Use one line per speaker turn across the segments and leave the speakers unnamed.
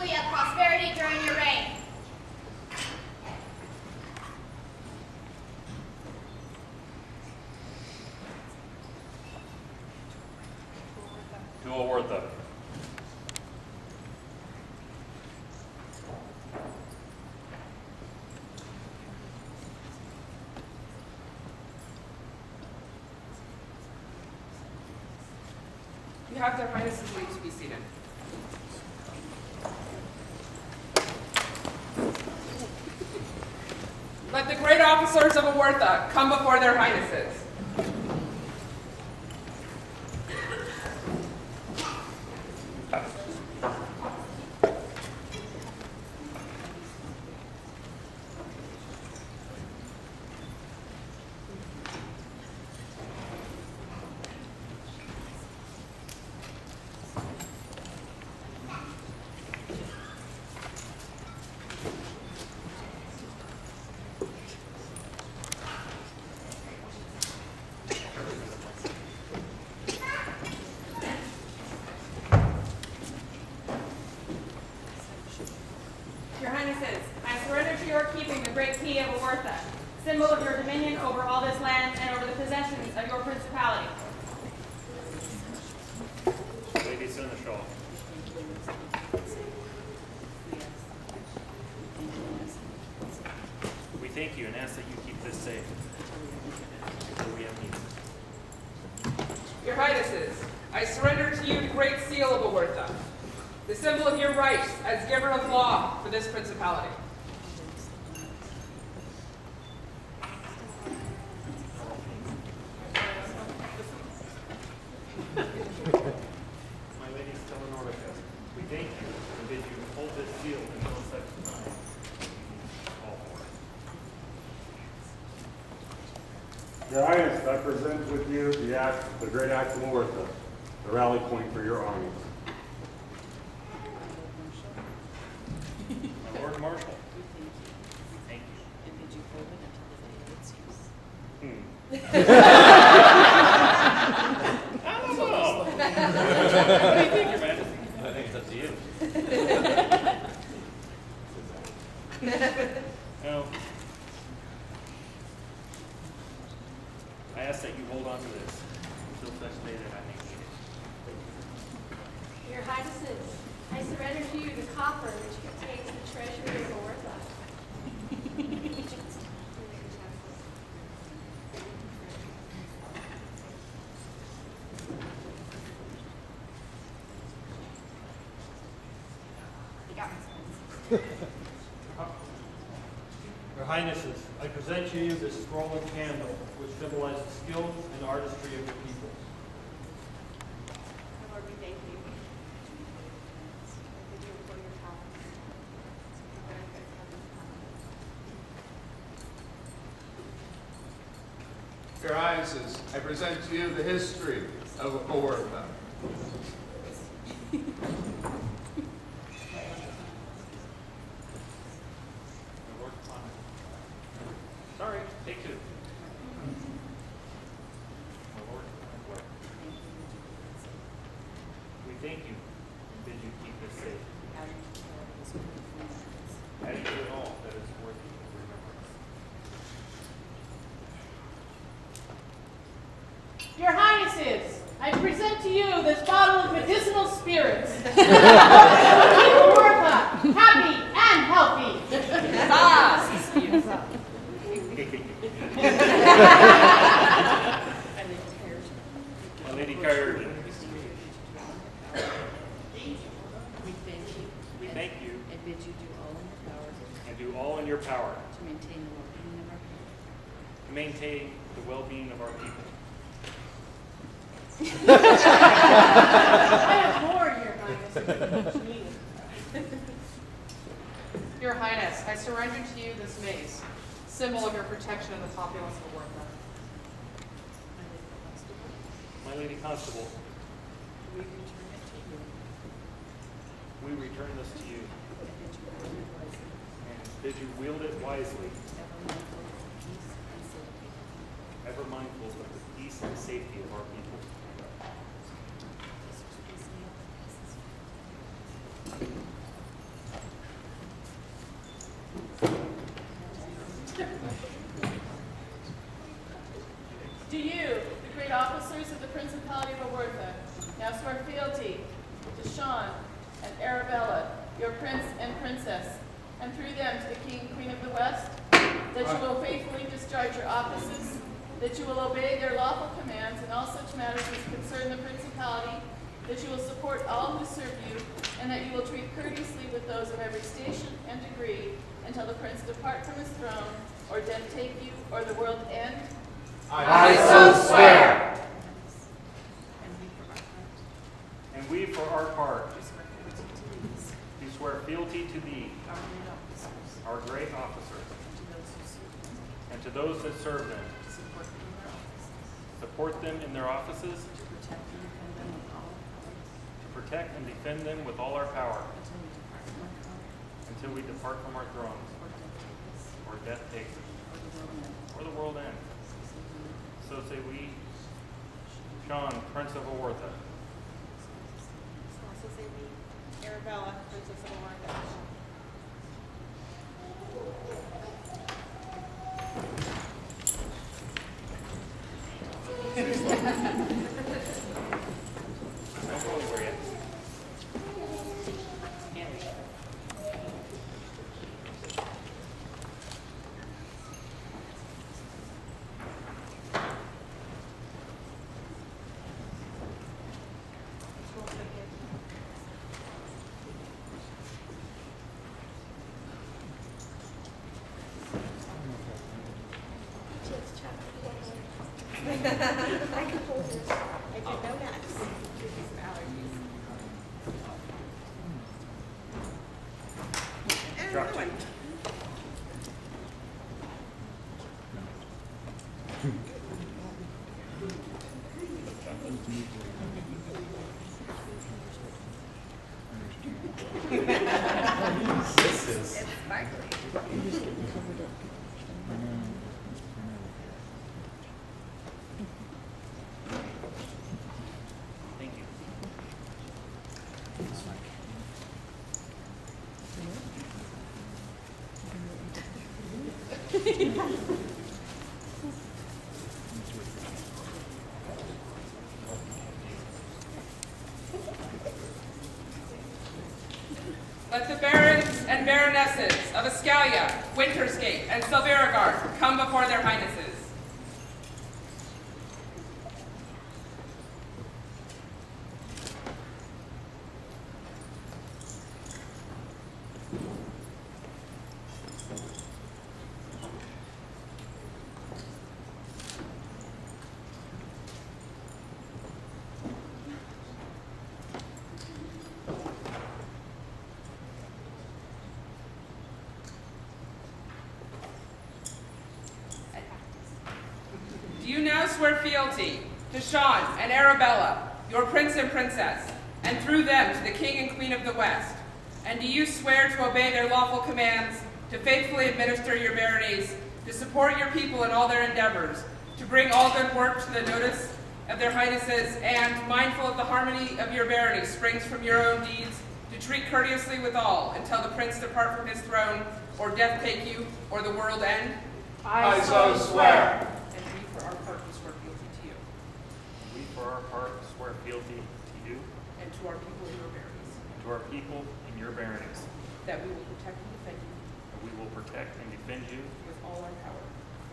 deeply of prosperity during your reign.
To Awertha.
You have their Highnesses leave to be seated. Let the great officers of Awertha come before their Highnesses. Your Highnesses, I surrender to your keeping the great key of Awertha, symbol of your dominion over all this land and over the possessions of your principality.
Lady Seneschal. We thank you and ask that you keep this safe until we have need.
Your Highnesses, I surrender to you the great seal of Awertha, the symbol of your rights as giver of law for this principality.
My lady Stella we thank you and bid you hold this seal until such time. All for it.
Your Highness, I present with you the great axe of Awertha, the rally point for your armies.
My Lord Marshal, thank you.
And did you hold it until the day of its use?
I don't know. What do you think, Your Majesty? I think it's up to you. No. I ask that you hold on to this until such day that I may need it.
Your Highnesses, I surrender to you the coffer which contains the treasury of Awertha.
Your Highnesses, I present to you this scroll and candle, which symbolize the skill and artistry of your people.
My Lord, we thank you. We do for your power.
Your Highnesses, I present to you the history of Awertha.
Sorry, take two. My Lord, we thank you and bid you keep this safe, adding to it all that is worthy of remembrance.
Your Highnesses, I present to you this bottle of medicinal spirits. Keep Awertha happy and healthy.
My Lady Kyurden, we thank you
And bid you do all in your power
and do all in your power
to maintain the well-being of our people.
to maintain the well-being of our people.
I have more, Your Highness.
Your Highness, I surrender to you this mace, symbol of your protection of the populace of Awertha.
My Lady Constable,
We return it to you
we return this to you
and bid you wield it wisely,
and bid you wield it wisely,
ever mindful of the peace and safety
ever mindful of the peace and safety of our people.
of our people.
fealty to Sean and Arabella, your prince and princess, and through them to the King and Queen of the West, that you will faithfully discharge your offices, that you will obey their lawful commands in all such matters as concern the principality, that you will support all who serve you, and that you will treat courteously with those of every station and degree until the prince depart from his throne, or death take you, or the world end.
I so swear.
And we, for our part,
do swear fealty to these,
do swear fealty to thee,
our great officers,
and to those who serve them,
and to those that serve them,
to support them in their offices,
to
protect and defend them with all our power,
until we depart from our
until we depart from our
throne,
thrones,
or death takes us,
or the world ends. So say we, Sean, Prince of Awartha,
Also say we, Arabella, Princess of Olinda.
don't go anywhere yet.
I can hold this. I did know that.
Drop two. Thank you.
Let the barons and baronesses of Escalia, Winterscape, and Silvergard come before their highnesses. Do you now swear fealty to Sean and Arabella, your prince and princess, and through them to the King and Queen of the West? And do you swear to obey their lawful commands, to faithfully administer your baronies, to support your people in all their endeavors, to bring all good work to the notice of their highnesses, and, mindful of the harmony of your barony springs from your own deeds, to treat courteously with all until the prince depart from his throne, or death take you, or the world end?
I so swear.
And we, for our part, do swear fealty to you,
We, for our part, swear fealty to you
and to our people in your baronies,
and to our people in your baronies,
that we will protect and defend you
and we will protect and defend you
with all our power,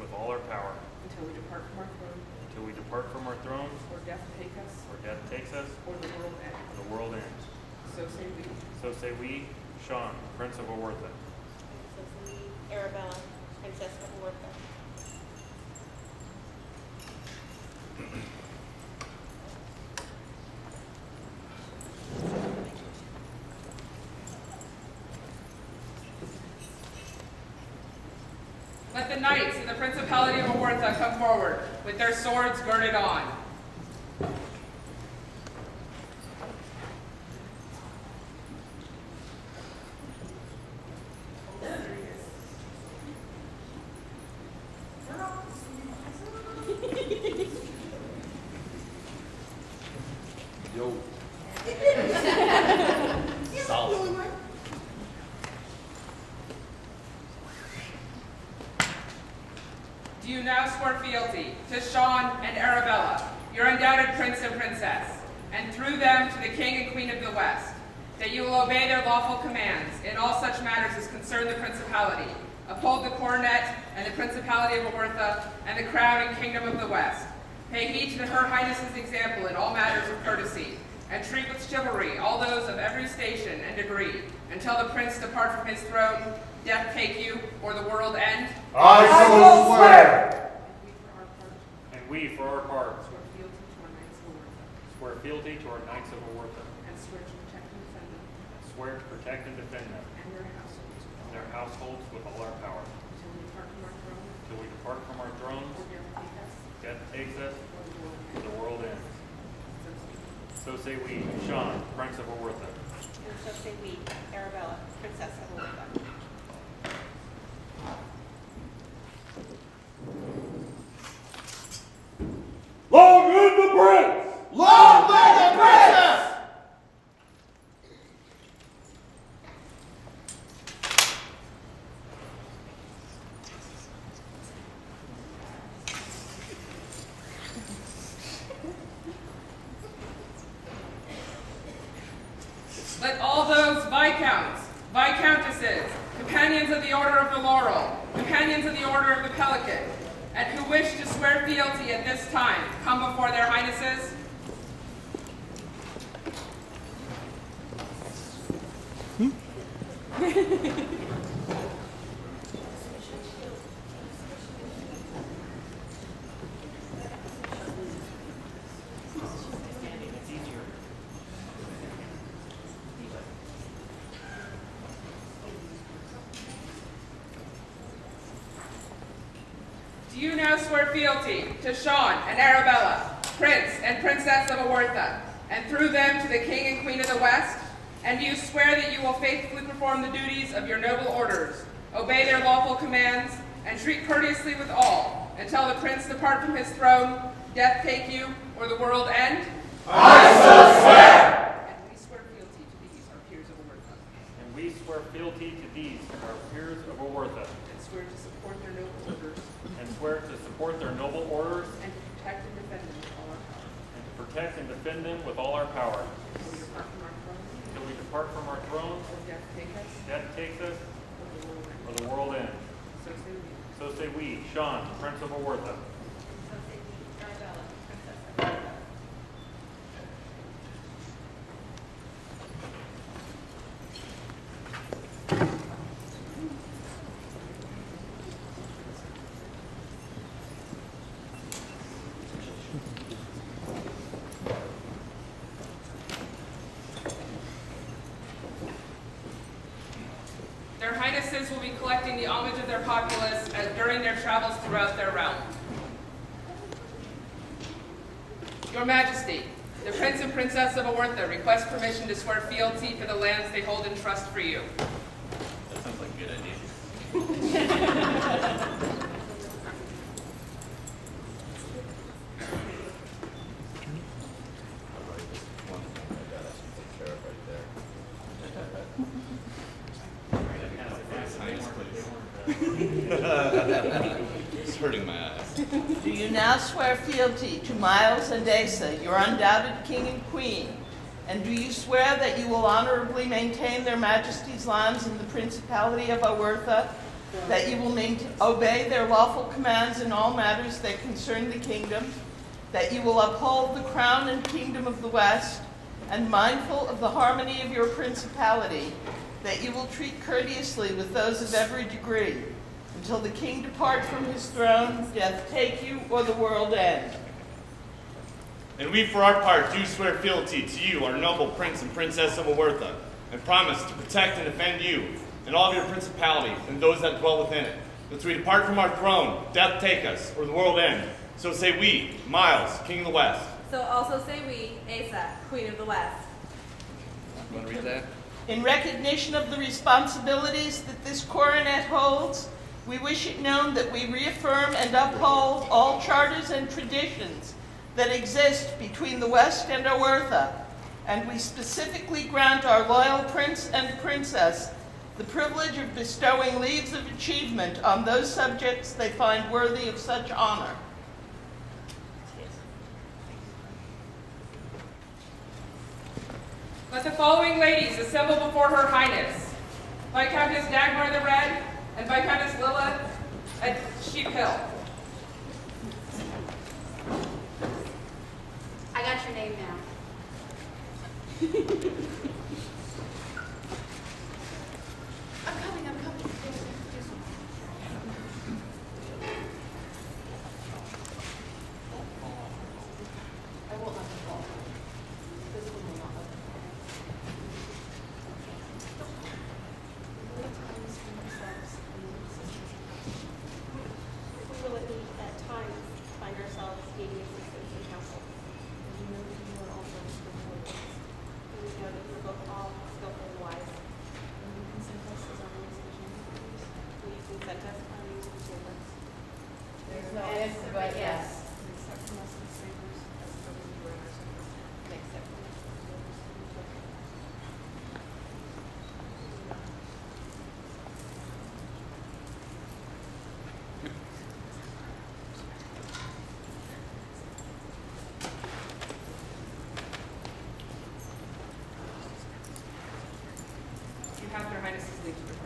with all our power,
until we depart from our throne,
until we depart from our thrones,
or death take us,
or death takes us,
or the world end.
or the world ends.
So say we.
So say we, Sean, Prince of Awartha,
So say we, Arabella, Princess of Olinda.
Let the knights in the Principality of Awartha come forward, with their swords girded on.
Yo.
Do you now swear fealty to Sean and Arabella, your undoubted prince and princess, and through them to the King and Queen of the West, that you will obey their lawful commands in all such matters as concern the principality, uphold the coronet and the principality of Awertha and the crown and kingdom of the West, pay heed to her highness's example in all matters of courtesy, and treat with chivalry all those of every station and degree, until the prince depart from his throne, death take you, or the world end.
I so swear.
And we, for our part,
And we, for our part,
swear fealty to our knights of Awertha,
swear fealty to our Knights of Awertha,
and swear to protect and defend them,
and swear to protect and defend them,
and their households,
and their households with all our power,
until we depart from our throne,
till we depart from our thrones,
or death take us,
death takes us,
or the world
or the world ends.
ends.
So say we, Sean, Prince of Awertha.
And so say we, Arabella, Princess of Awertha.
Long live the prince!
Long live the princess!
Let all those viscounts, viscountesses, companions of the Order of the Laurel, companions of the Order of the Pelican, and who wish to swear fealty at this time come before their highnesses.
It's easier.
Do you now swear fealty to Sean and Arabella, Prince and Princess of Awertha, and through them to the King and Queen of the West? And do you swear that you will faithfully perform the duties of your noble orders, obey their lawful commands, and treat courteously with all, until the prince depart from his throne, death take you, or the world end?
I so swear!
And we swear fealty to these, our peers of Awertha,
And we swear fealty to these, our peers of Awertha,
and swear to support their noble orders,
and swear to support their noble orders,
and to protect and defend them with all our power.
and to protect and defend them with all our power,
Until we depart from our throne,
until we depart from our thrones,
or death take us,
death takes us,
or the world end.
or the world ends.
So say we.
So say we, Sean, Prince of Awertha.
And so say we, Arabella, Princess of Awertha.
Their Highnesses will be collecting the homage of their populace during their travels throughout their realm. Your Majesty, the Prince and Princess of Awertha request permission to swear fealty for the lands they hold in trust for you.
That sounds like a good idea. It's hurting my eyes.
Do you now swear fealty to Miles and Asa, your undoubted king and queen? And do you swear that you will honorably maintain their majesties' lands in the principality of Awertha, that you will obey their lawful commands in all matters that concern the kingdom, that you will uphold the crown and kingdom of the West, and mindful of the harmony of your principality, that you will treat courteously with those of every degree, until the king depart from his throne, death take you, or the world end?
And we, for our part, do swear fealty to you, our noble Prince and Princess of Awertha, and promise to protect and defend you and all of your principalities and those that dwell within it. Until we depart from our throne, death take us, or the world end. So say we, Miles, King of the West.
So also say we, Asa, Queen of the West.
You want to read that?
In recognition of the responsibilities that this coronet holds, we wish it known that we reaffirm and uphold all charters and traditions that exist between the West and Awertha, and we specifically grant our loyal prince and princess the privilege of bestowing leaves of achievement on those subjects they find worthy of such honor.
Let the following ladies assemble before Her Highness: Viscountess Dagmar the Red and Viscountess Lilla at Sheep Hill.
I got your name now. I'm coming. I won't let them fall. This one will not let them fall.
We will at times find ourselves needing assistance in counsel. And we know that you are also skillful and wise. And we know that you are both all skillful and wise. And you consent us as our news agents. Will you consent us our news agents?
There's no answer but yes.
And accept from us as strangers as though we were in our service. And accept from us as those who serve us.
You have Their Highness's leave to proceed.